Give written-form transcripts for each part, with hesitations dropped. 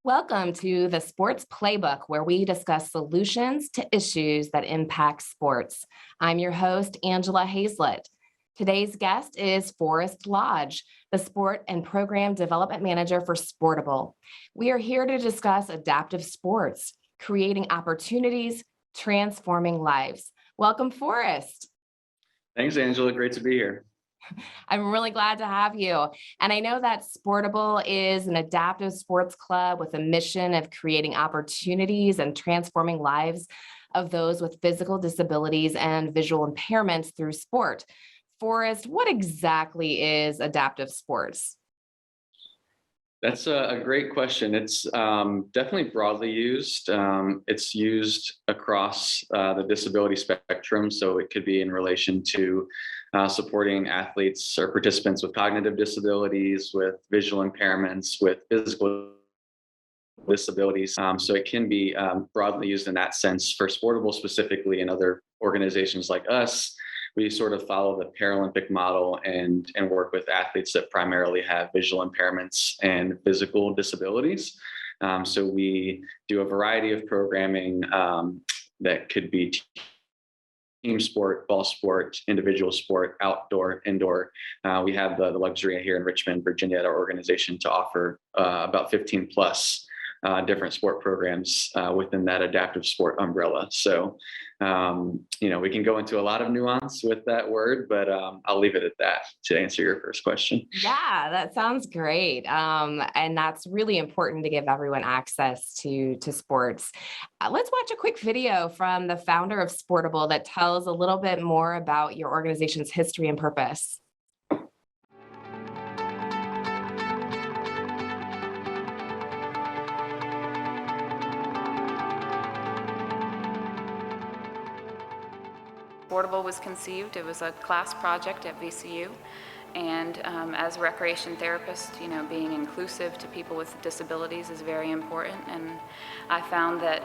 Welcome to the Sports Playbook, where we discuss solutions to issues that impact sports. I'm your host, Angela Hayslett. Today's guest is Forrest Lodge, the Sport and Program Development Manager for Sportable. We are here to discuss adaptive sports, creating opportunities, transforming lives. Welcome, Forrest. Thanks, Angela. Great to be here. I'm really glad to have you. And I know that Sportable is an adaptive sports club with a mission of creating opportunities and transforming lives of those with physical disabilities and visual impairments through sport. Forrest, what exactly is adaptive sports? That's a great question. It's definitely broadly used. It's used across the disability spectrum. So it could be in relation to supporting athletes or participants with cognitive disabilities, with visual impairments, with physical disabilities. So it can be broadly used in that sense. For Sportable specifically, and other organizations like us, we sort of follow the Paralympic model and work with athletes that primarily have visual impairments and physical disabilities. So we do a variety of programming that could be team sport, ball sport, individual sport, outdoor, indoor. We have the luxury here in Richmond, Virginia, at our organization to offer about 15 plus different sport programs within that adaptive sport umbrella. So, we can go into a lot of nuance with that word, but I'll leave it at that to answer your first question. Yeah, that sounds great. And that's really important to give everyone access to sports. Let's watch a quick video from the founder of Sportable that tells a little bit more about your organization's history and purpose. Sportable was conceived. It was a class project at VCU, and as a recreation therapist, being inclusive to people with disabilities is very important. And I found that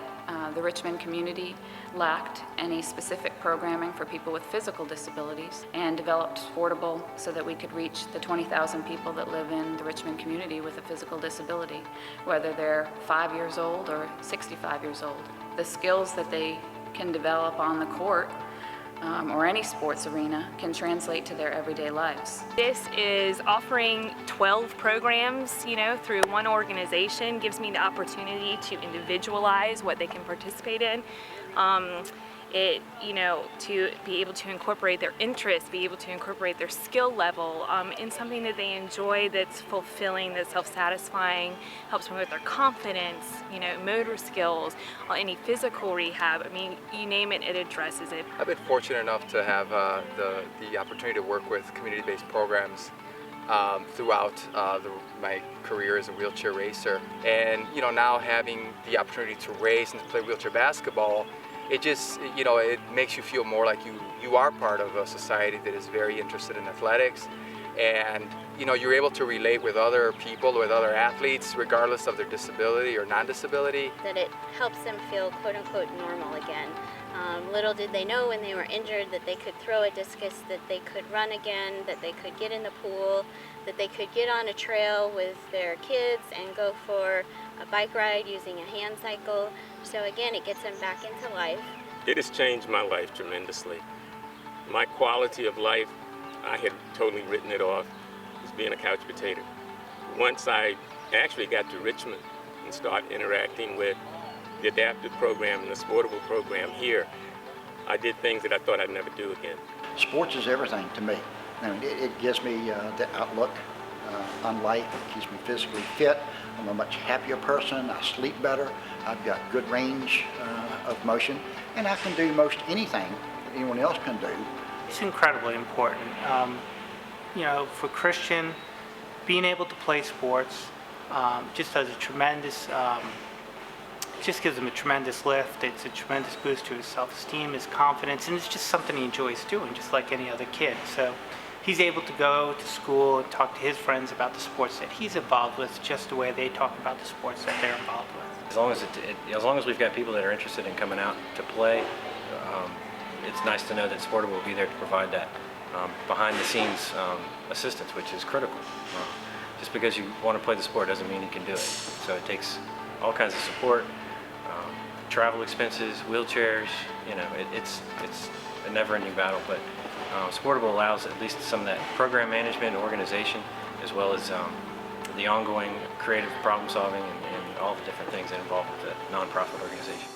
the Richmond community lacked any specific programming for people with physical disabilities, and developed Sportable so that we could reach the 20,000 people that live in the Richmond community with a physical disability, whether they're 5 years old or 65 years old. The skills that they can develop on the court or any sports arena can translate to their everyday lives. This is offering 12 programs, through one organization, gives me the opportunity to individualize what they can participate in. To be able to incorporate their interests, be able to incorporate their skill level in something that they enjoy, that's fulfilling, that's self-satisfying, helps them with their confidence, motor skills, or any physical rehab. I mean, you name it, it addresses it. I've been fortunate enough to have the opportunity to work with community-based programs throughout my career as a wheelchair racer. And, now having the opportunity to race and to play wheelchair basketball, it just, it makes you feel more like you are part of a society that is very interested in athletics. And, you're able to relate with other people, with other athletes, regardless of their disability or non-disability. That it helps them feel quote-unquote normal again. Little did they know when they were injured that they could throw a discus, that they could run again, that they could get in the pool, that they could get on a trail with their kids and go for a bike ride using a hand cycle. So again, it gets them back into life. It has changed my life tremendously. My quality of life, I had totally written it off as being a couch potato. Once I actually got to Richmond and started interacting with the adaptive program and the Sportable program here, I did things that I thought I'd never do again. Sports is everything to me. I mean, it gives me the outlook on life. It keeps me physically fit. I'm a much happier person. I sleep better. I've got good range of motion, and I can do most anything that anyone else can do. It's incredibly important. For Christian, being able to play sports just does a tremendous, just gives him a tremendous lift. It's a tremendous boost to his self-esteem, his confidence, and it's just something he enjoys doing, just like any other kid. So he's able to go to school and talk to his friends about the sports that he's involved with, just the way they talk about the sports that they're involved with. As long as we've got people that are interested in coming out to play, it's nice to know that Sportable will be there to provide that behind-the-scenes assistance, which is critical. Just because you want to play the sport doesn't mean you can do it. So it takes all kinds of support, travel expenses, wheelchairs. It's a never-ending battle, but Sportable allows at least some of that program management and organization, as well as the ongoing creative problem solving and all the different things that involve with a nonprofit organization.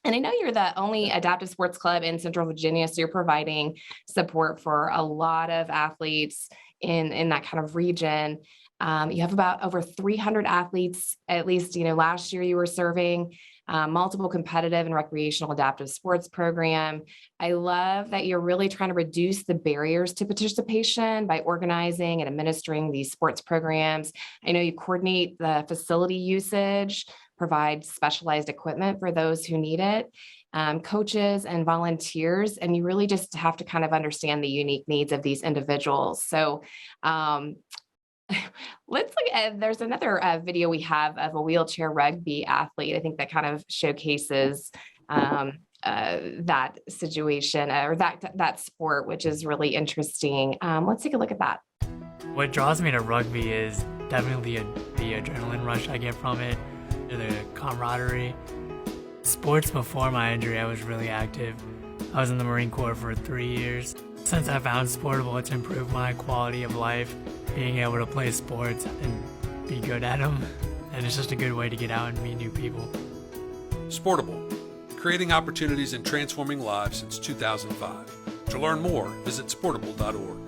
And I know you're the only adaptive sports club in Central Virginia, so you're providing support for a lot of athletes in that kind of region. You have about over 300 athletes, at least, last year you were serving multiple competitive and recreational adaptive sports program. I love that you're really trying to reduce the barriers to participation by organizing and administering these sports programs. I know you coordinate the facility usage, provide specialized equipment for those who need it, coaches and volunteers, and you really just have to kind of understand the unique needs of these individuals. So let's look at, there's another video we have of a wheelchair rugby athlete. I think that kind of showcases that situation or that sport, which is really interesting. Let's take a look at that. What draws me to rugby is definitely the adrenaline rush I get from it, the camaraderie. Sports before my injury, I was really active. I was in the Marine Corps for 3 years. Since I found Sportable, it's improved my quality of life, being able to play sports and be good at them. And it's just a good way to get out and meet new people. Sportable, creating opportunities and transforming lives since 2005. To learn more, visit sportable.org.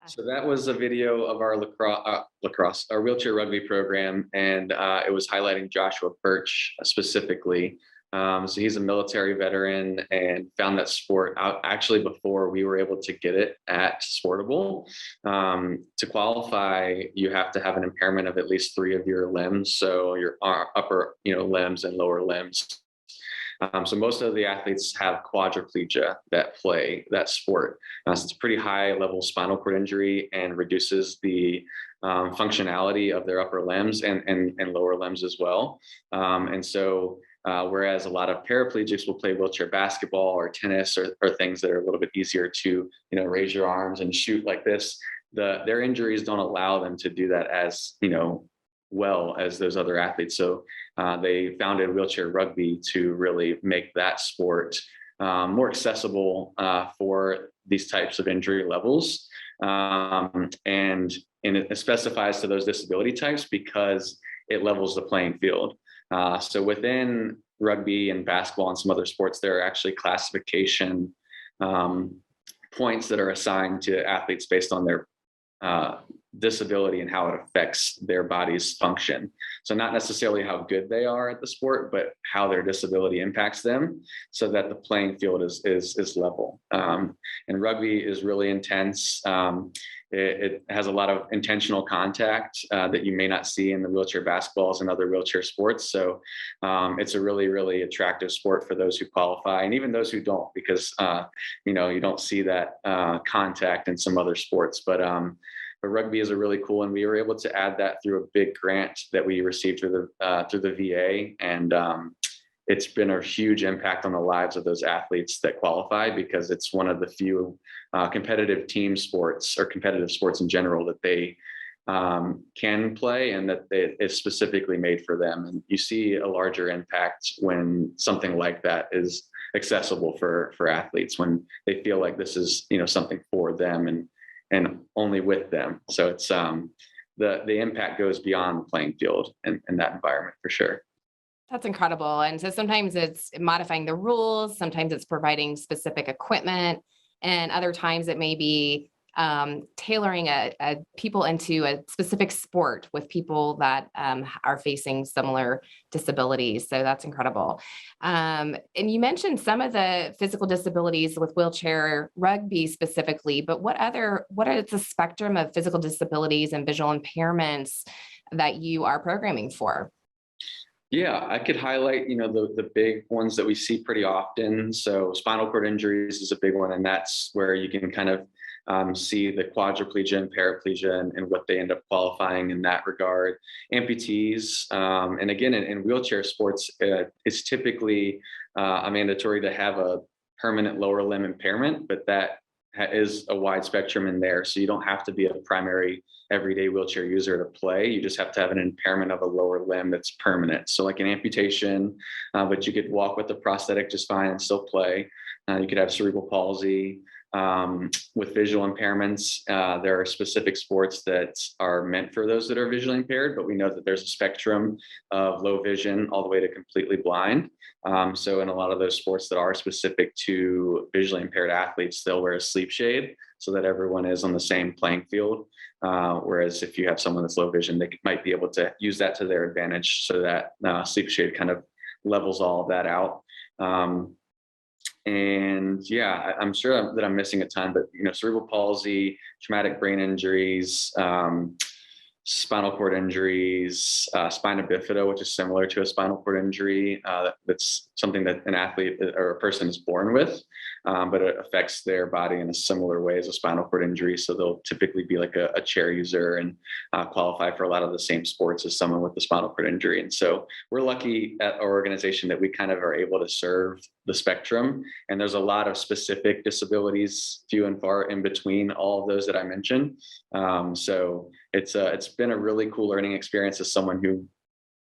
So that was a video of our our wheelchair rugby program, and it was highlighting Joshua Birch specifically. So he's a military veteran and found that sport out actually before we were able to get it at Sportable. To qualify, you have to have an impairment of at least 3 of your limbs, so your upper limbs and lower limbs. So most of the athletes have quadriplegia that play that sport. So it's a pretty high level spinal cord injury and reduces the functionality of their upper limbs and lower limbs as well. And so whereas a lot of paraplegics will play wheelchair basketball or tennis or things that are a little bit easier to raise your arms and shoot like this, their injuries don't allow them to do that as well as those other athletes. So they founded wheelchair rugby to really make that sport more accessible for these types of injury levels. And it specifies to those disability types because it levels the playing field. So within rugby and basketball and some other sports, there are actually classification points that are assigned to athletes based on their disability and how it affects their body's function. So not necessarily how good they are at the sport, but how their disability impacts them, so that the playing field is level. And rugby is really intense. It has a lot of intentional contact that you may not see in the wheelchair basketballs and other wheelchair sports. So it's a really, really attractive sport for those who qualify, and even those who don't, because you don't see that contact in some other sports. But rugby is a really cool, and we were able to add that through a big grant that we received through the VA, and it's been a huge impact on the lives of those athletes that qualify, because it's one of the few competitive team sports or competitive sports in general that they can play, and that it is specifically made for them. And you see a larger impact when something like that is accessible for athletes, when they feel like this is something for them and only with them. So it's the impact goes beyond the playing field and that environment for sure. That's incredible. And so sometimes it's modifying the rules, sometimes it's providing specific equipment, and other times it may be tailoring people into a specific sport with people that are facing similar disabilities. So that's incredible. And you mentioned some of the physical disabilities with wheelchair rugby specifically, but what are the spectrum of physical disabilities and visual impairments that you are programming for? Yeah, I could highlight, the big ones that we see pretty often. So spinal cord injuries is a big one, and that's where you can kind of see the quadriplegia and paraplegia and what they end up qualifying in that regard. Amputees, and again, in wheelchair sports, it's typically mandatory to have a permanent lower limb impairment, but that is a wide spectrum in there. So you don't have to be a primary everyday wheelchair user to play. You just have to have an impairment of a lower limb that's permanent. So like an amputation, but you could walk with a prosthetic just fine and still play. You could have cerebral palsy. With visual impairments, there are specific sports that are meant for those that are visually impaired, but we know that there's a spectrum of low vision all the way to completely blind. So in a lot of those sports that are specific to visually impaired athletes, they'll wear a sleep shade so that everyone is on the same playing field. Whereas if you have someone that's low vision, they might be able to use that to their advantage so that sleep shade kind of levels all of that out. And yeah, I'm sure that I'm missing a ton, but cerebral palsy, traumatic brain injuries, spinal cord injuries, spina bifida, which is similar to a spinal cord injury. That's something that an athlete or a person is born with, but it affects their body in a similar way as a spinal cord injury. So they'll typically be like a chair user and qualify for a lot of the same sports as someone with the spinal cord injury. And so we're lucky at our organization that we kind of are able to serve the spectrum. And there's a lot of specific disabilities, few and far in between all of those that I mentioned. So it's been a really cool learning experience as someone who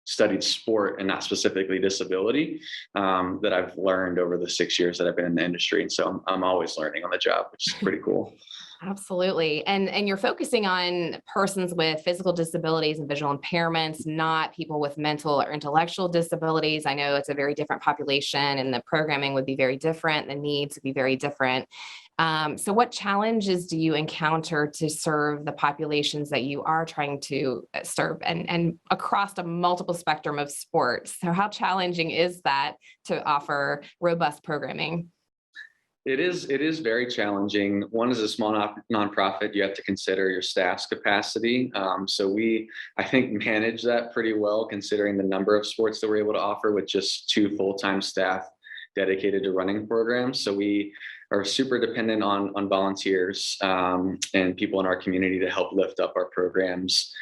studied sport and not specifically disability, that I've learned over the 6 years that I've been in the industry. And so I'm always learning on the job, which is pretty cool. Absolutely. And you're focusing on persons with physical disabilities and visual impairments, not people with mental or intellectual disabilities. I know it's a very different population and the programming would be very different. The needs would be very different. So what challenges do you encounter to serve the populations that you are trying to serve and across a multiple spectrum of sports? So how challenging is that to offer robust programming? It is very challenging. One is a small nonprofit. You have to consider your staff's capacity. So we, I think, manage that pretty well considering the number of sports that we're able to offer with just 2 full-time staff dedicated to running programs. So we are super dependent on volunteers and people in our community to help lift up our programs.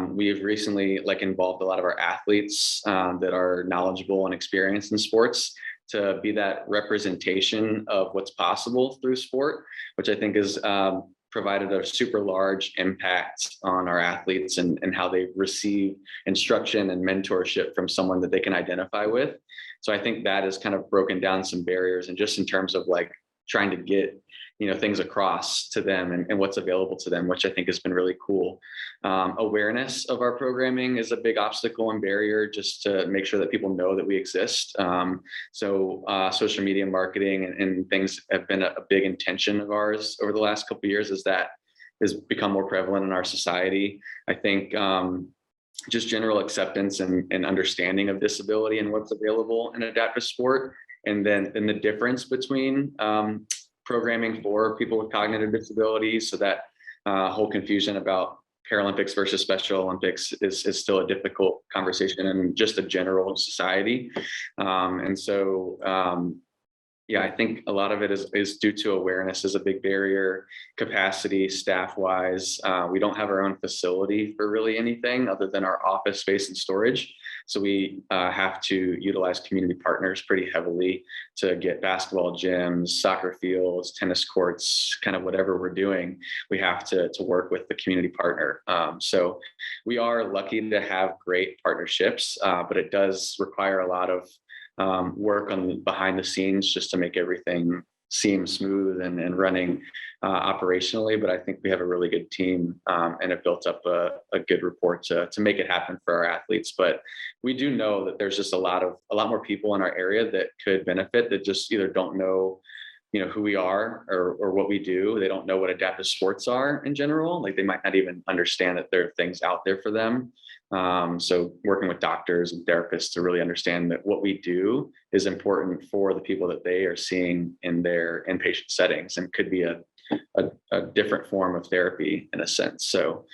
We've recently involved a lot of our athletes that are knowledgeable and experienced in sports to be that representation of what's possible through sport, which I think has provided a super large impact on our athletes and how they receive instruction and mentorship from someone that they can identify with. So I think that has kind of broken down some barriers, and just in terms of trying to get things across to them and what's available to them, which I think has been really cool. Awareness of our programming is a big obstacle and barrier just to make sure that people know that we exist. So social media marketing and things have been a big intention of ours over the last couple of years, as that has become more prevalent in our society. I think just general acceptance and understanding of disability and what's available in adaptive sport, and then the difference between programming for people with cognitive disabilities. So that whole confusion about Paralympics versus Special Olympics is still a difficult conversation in just a general society. And so, I think a lot of it is due to awareness is a big barrier, capacity, staff-wise. We don't have our own facility for really anything other than our office space and storage. So we have to utilize community partners pretty heavily to get basketball gyms, soccer fields, tennis courts, kind of whatever we're doing. We have to work with the community partner. So we are lucky to have great partnerships, but it does require a lot of work on behind the scenes just to make everything seem smooth and running operationally. But I think we have a really good team and have built up a good rapport to make it happen for our athletes. But we do know that there's just a lot more people in our area that could benefit, that just either don't know who we are or what we do. They don't know what adaptive sports are in general. They might not even understand that there are things out there for them. So working with doctors and therapists to really understand that what we do is important for the people that they are seeing in their inpatient settings, and could be a different form of therapy in a sense. So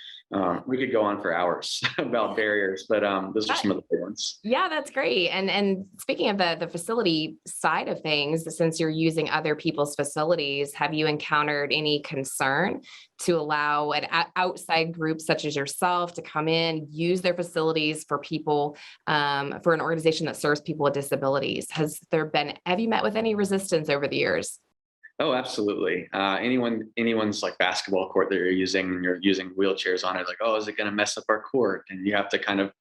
We could go on for hours about barriers, but those are some of the big ones. Yeah, that's great. And speaking of the facility side of things, since you're using other people's facilities, have you encountered any concern to allow an outside group such as yourself to come in, use their facilities for people, for an organization that serves people with disabilities? Have you met with any resistance over the years? Oh, absolutely. Anyone's like basketball court that you're using, and you're using wheelchairs on it, like, oh, is it going to mess up our court? And you have to kind of,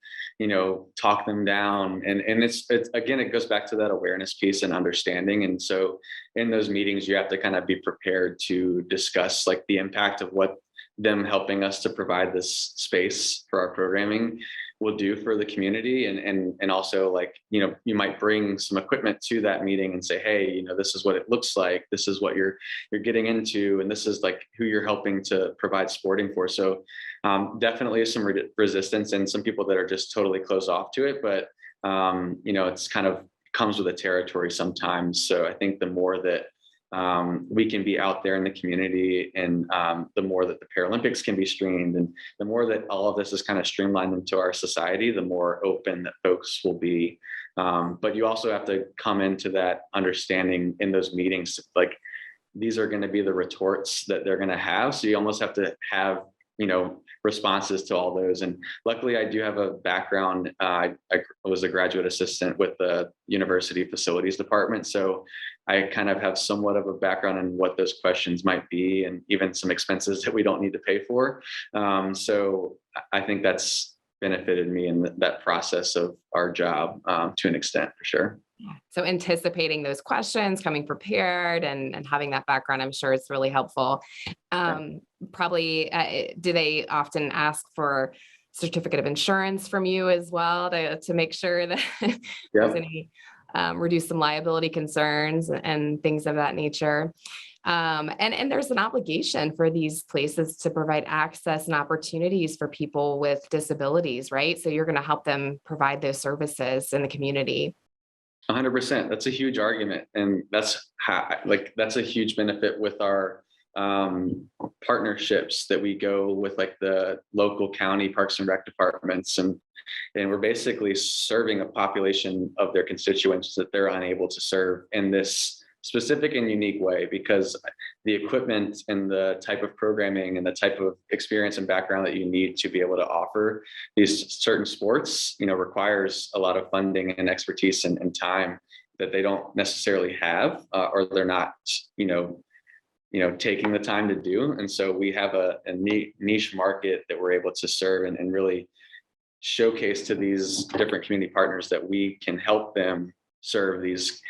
talk them down. And it's again, it goes back to that awareness piece and understanding. And so in those meetings, you have to kind of be prepared to discuss like the impact of what them helping us to provide this space for our programming will do for the community. And also, like, you might bring some equipment to that meeting and say, hey, this is what it looks like, this is what you're getting into, and this is like who you're helping to provide sporting for. So definitely some resistance and some people that are just totally closed off to it, but it's kind of comes with the territory sometimes. So I think the more that we can be out there in the community, and the more that the Paralympics can be streamed, and the more that all of this is kind of streamlined into our society, the more open that folks will be. But you also have to come into that understanding in those meetings, like these are going to be the retorts that they're going to have. So you almost have to have, responses to all those. And luckily I do have a background. I was a graduate assistant with the university facilities department. So I kind of have somewhat of a background in what those questions might be, and even some expenses that we don't need to pay for. So I think that's benefited me in that process of our job to an extent, for sure. So anticipating those questions, coming prepared, and having that background, I'm sure it's really helpful. Probably, do they often ask for certificate of insurance from you as well to make sure that there's any reduce some liability concerns and things of that nature? And there's an obligation for these places to provide access and opportunities for people with disabilities, right? So you're going to help them provide those services in the community. 100%. That's a huge argument. And that's a huge benefit with our partnerships that we go with, like the local county parks and rec departments. And we're basically serving a population of their constituents that they're unable to serve in this specific and unique way, because the equipment and the type of programming and the type of experience and background that you need to be able to offer these certain sports, requires a lot of funding and expertise and time that they don't necessarily have, or they're not, taking the time to do. And so we have a niche market that we're able to serve and really showcase to these different community partners that we can help them serve these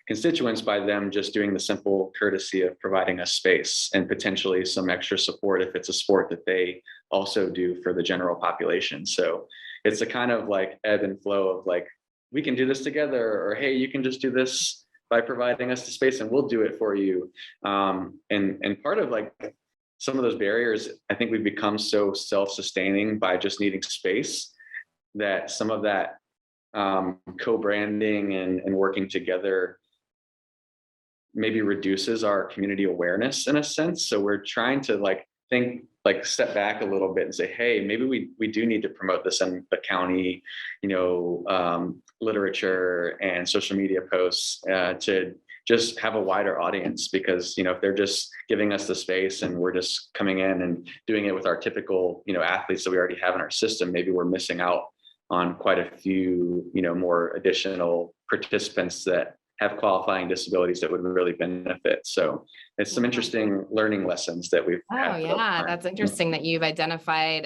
constituents by them just doing the simple courtesy of providing us space and potentially some extra support if it's a sport that they also do for the general population. So it's a kind of like ebb and flow of like, we can do this together, or hey, you can just do this by providing us the space and we'll do it for you. And part of like some of those barriers, I think we've become so self-sustaining by just needing space that some of that co-branding and working together maybe reduces our community awareness in a sense. So we're trying to step back a little bit and say, hey, maybe we do need to promote this in the county, literature and social media posts to just have a wider audience, because, if they're just giving us the space and we're just coming in and doing it with our typical, athletes that we already have in our system, maybe we're missing out on quite a few, more additional participants that have qualifying disabilities that would really benefit. So it's some interesting learning lessons that we've had. Oh, yeah. That's interesting that you've identified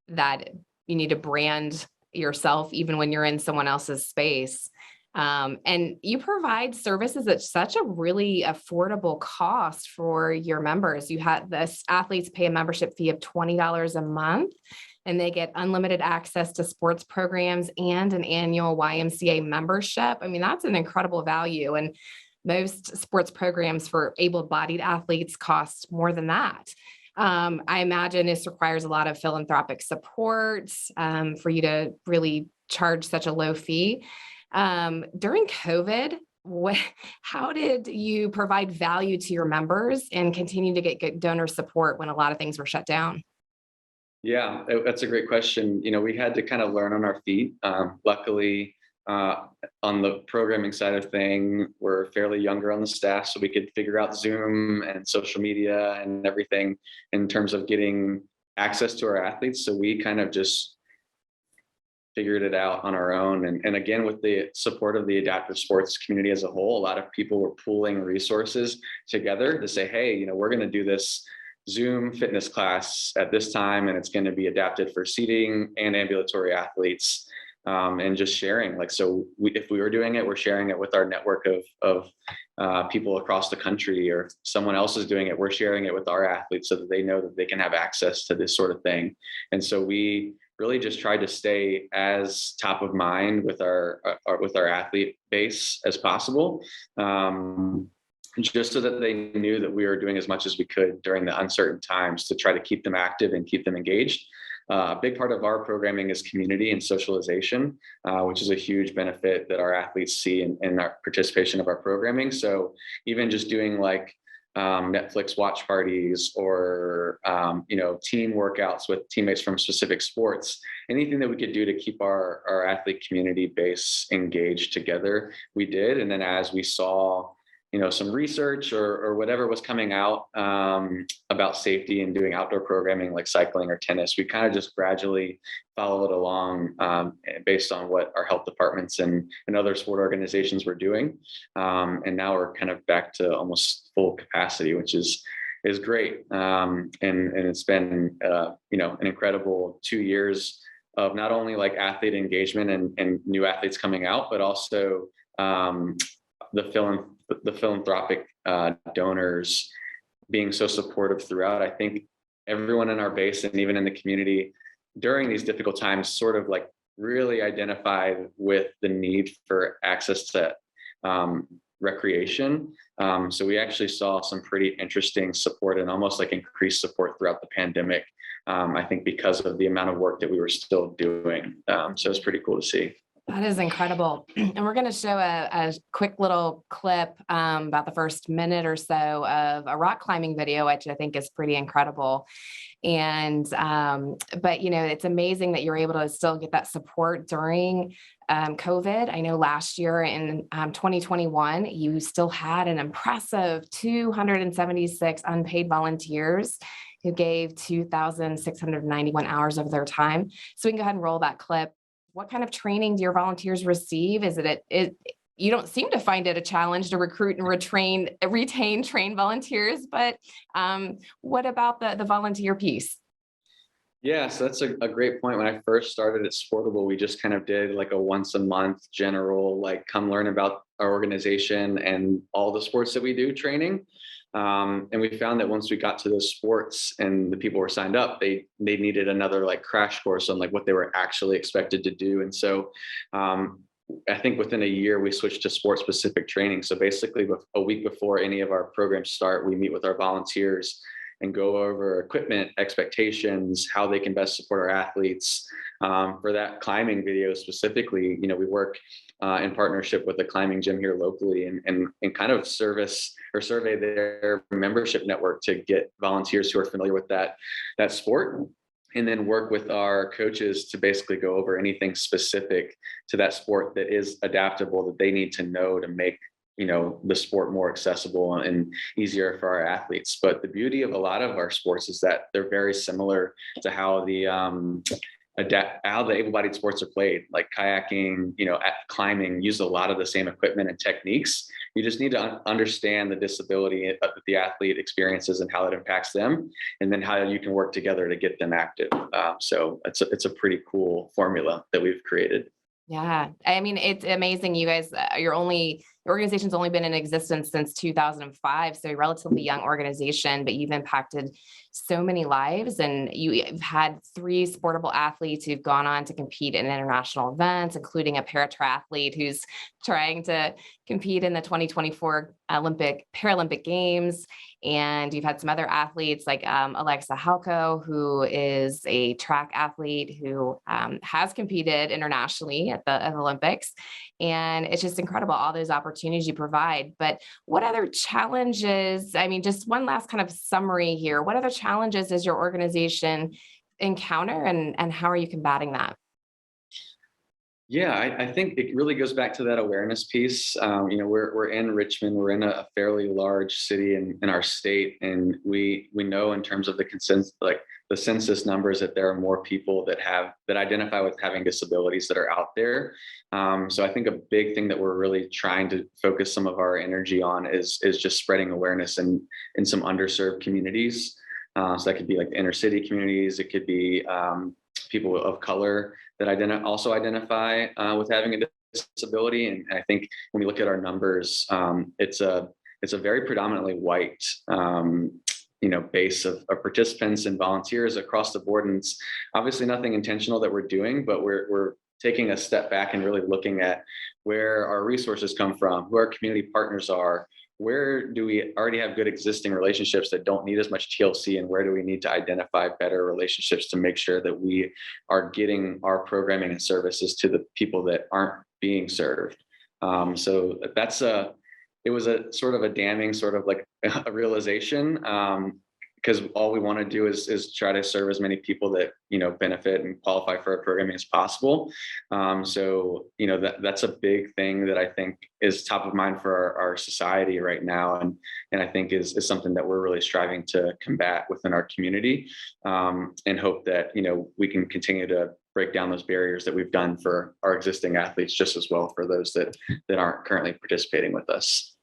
that you need to brand yourself even when you're in someone else's space. And you provide services at such a really affordable cost for your members. You have this athletes pay a membership fee of $20 a month, and they get unlimited access to sports programs and an annual YMCA membership. I mean, that's an incredible value. And most sports programs for able-bodied athletes cost more than that. I imagine this requires a lot of philanthropic support for you to really charge such a low fee. During COVID, how did you provide value to your members and continue to get good donor support when a lot of things were shut down? That's a great question. We had to kind of learn on our feet. Luckily, on the programming side of thing, we're fairly younger on the staff, so we could figure out Zoom and social media and everything in terms of getting access to our athletes. So we kind of just figured it out on our own. And again, with the support of the adaptive sports community as a whole, a lot of people were pooling resources together to say, hey, we're going to do this Zoom fitness class at this time, and it's going to be adapted for seating and ambulatory athletes. And just sharing, if we were doing it, we're sharing it with our network of people across the country, or if someone else is doing it, we're sharing it with our athletes so that they know that they can have access to this sort of thing. And so we really just tried to stay as top of mind with our athlete base as possible. Just so that they knew that we were doing as much as we could during the uncertain times to try to keep them active and keep them engaged. A big part of our programming is community and socialization, which is a huge benefit that our athletes see in our participation of our programming. So even just doing Netflix watch parties or, team workouts with teammates from specific sports, anything that we could do to keep our athlete community base engaged together, we did. And then as we saw some research or whatever was coming out about safety and doing outdoor programming like cycling or tennis, we kind of just gradually followed along based on what our health departments and other sport organizations were doing. And now we're kind of back to almost full capacity, which is great. And it's been, an incredible 2 years of not only athlete engagement and new athletes coming out, but also the philanthropic donors being so supportive throughout. I think everyone in our base and even in the community during these difficult times sort of really identified with the need for access to recreation. So we actually saw some pretty interesting support and almost increased support throughout the pandemic. I think because of the amount of work that we were still doing. So it's pretty cool to see. That is incredible. And we're going to show a quick little clip about the first minute or so of a rock climbing video, which I think is pretty incredible. And, but, it's amazing that you're able to still get that support during COVID. I know last year in 2021, you still had an impressive 276 unpaid volunteers who gave 2,691 hours of their time. So we can go ahead and roll that clip. What kind of training do your volunteers receive? You don't seem to find it a challenge to recruit and retain trained volunteers, but what about the volunteer piece? Yeah, so that's a great point. When I first started at Sportable, we just kind of did a once a month general, come learn about our organization and all the sports that we do training. And we found that once we got to those sports and the people were signed up, they needed another crash course on what they were actually expected to do. And so I think within a year we switched to sport specific training. So basically a week before any of our programs start, we meet with our volunteers and go over equipment, expectations, how they can best support our athletes. For that climbing video specifically, we work in partnership with a climbing gym here locally and kind of survey their membership network to get volunteers who are familiar with that sport, and then work with our coaches to basically go over anything specific to that sport that is adaptable that they need to know to make the sport more accessible and easier for our athletes. But the beauty of a lot of our sports is that they're very similar to how the able-bodied sports are played, like kayaking, climbing, use a lot of the same equipment and techniques. You just need to understand the disability that the athlete experiences and how it impacts them, and then how you can work together to get them active. So it's a pretty cool formula that we've created. Yeah, I mean, it's amazing. You guys, your organization's only been in existence since 2005, so a relatively young organization, but you've impacted so many lives, and you've had 3 sportable athletes who've gone on to compete in international events, including a para-triathlete who's trying to compete in the 2024 Paralympic Games. And you've had some other athletes like Alexa Halko, who is a track athlete who has competed internationally at the Olympics. And it's just incredible, all those opportunities you provide. But what other challenges, just one last kind of summary here, what other challenges is your organization encounter, and how are you combating that? Yeah, I think it really goes back to that awareness piece. We're in Richmond, we're in a fairly large city in our state, and we know in terms of the consensus, like the census numbers, that there are more people that identify with having disabilities that are out there. So I think a big thing that we're really trying to focus some of our energy on is just spreading awareness in some underserved communities. So that could be like the inner city communities, it could be people of color that also identify with having a disability. And I think when we look at our numbers, it's a very predominantly white base of participants and volunteers across the board. And it's obviously nothing intentional that we're doing, but we're taking a step back and really looking at where our resources come from, who our community partners are, where do we already have good existing relationships that don't need as much TLC, and where do we need to identify better relationships to make sure that we are getting our programming and services to the people that aren't being served. So it was a sort of a damning sort of like a realization, because all we want to do is try to serve as many people that benefit and qualify for our programming as possible. So that's a big thing that I think is top of mind for our society right now, and I think is something that we're really striving to combat within our community, and hope that we can continue to break down those barriers that we've done for our existing athletes, just as well for those that aren't currently participating with us.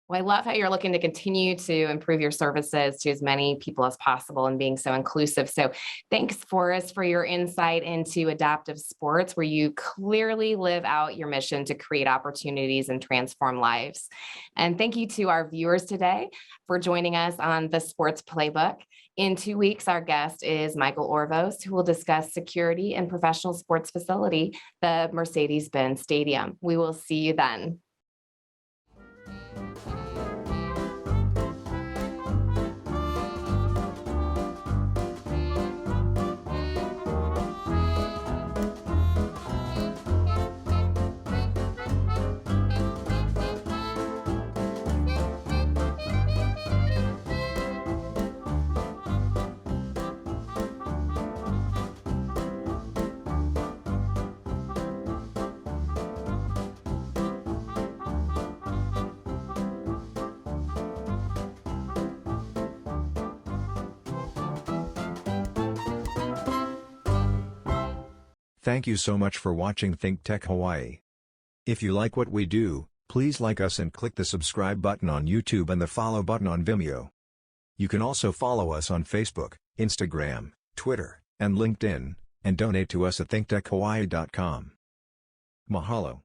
Well, I love how you're looking to continue to improve your services to as many people as possible and being so inclusive. So thanks, Forrest, for your insight into adaptive sports, where you clearly live out your mission to create opportunities and transform lives. And thank you to our viewers today for joining us on the Sports Playbook. In 2 weeks, our guest is Michael Orvos, who will discuss security in professional sports facility, the Mercedes-Benz Stadium. We will see you then. Thank you so much for watching ThinkTech Hawaii. If you like what we do, please like us and click the subscribe button on YouTube and the follow button on Vimeo. You can also follow us on Facebook, Instagram, Twitter, and LinkedIn, and donate to us at thinktechhawaii.com. Mahalo.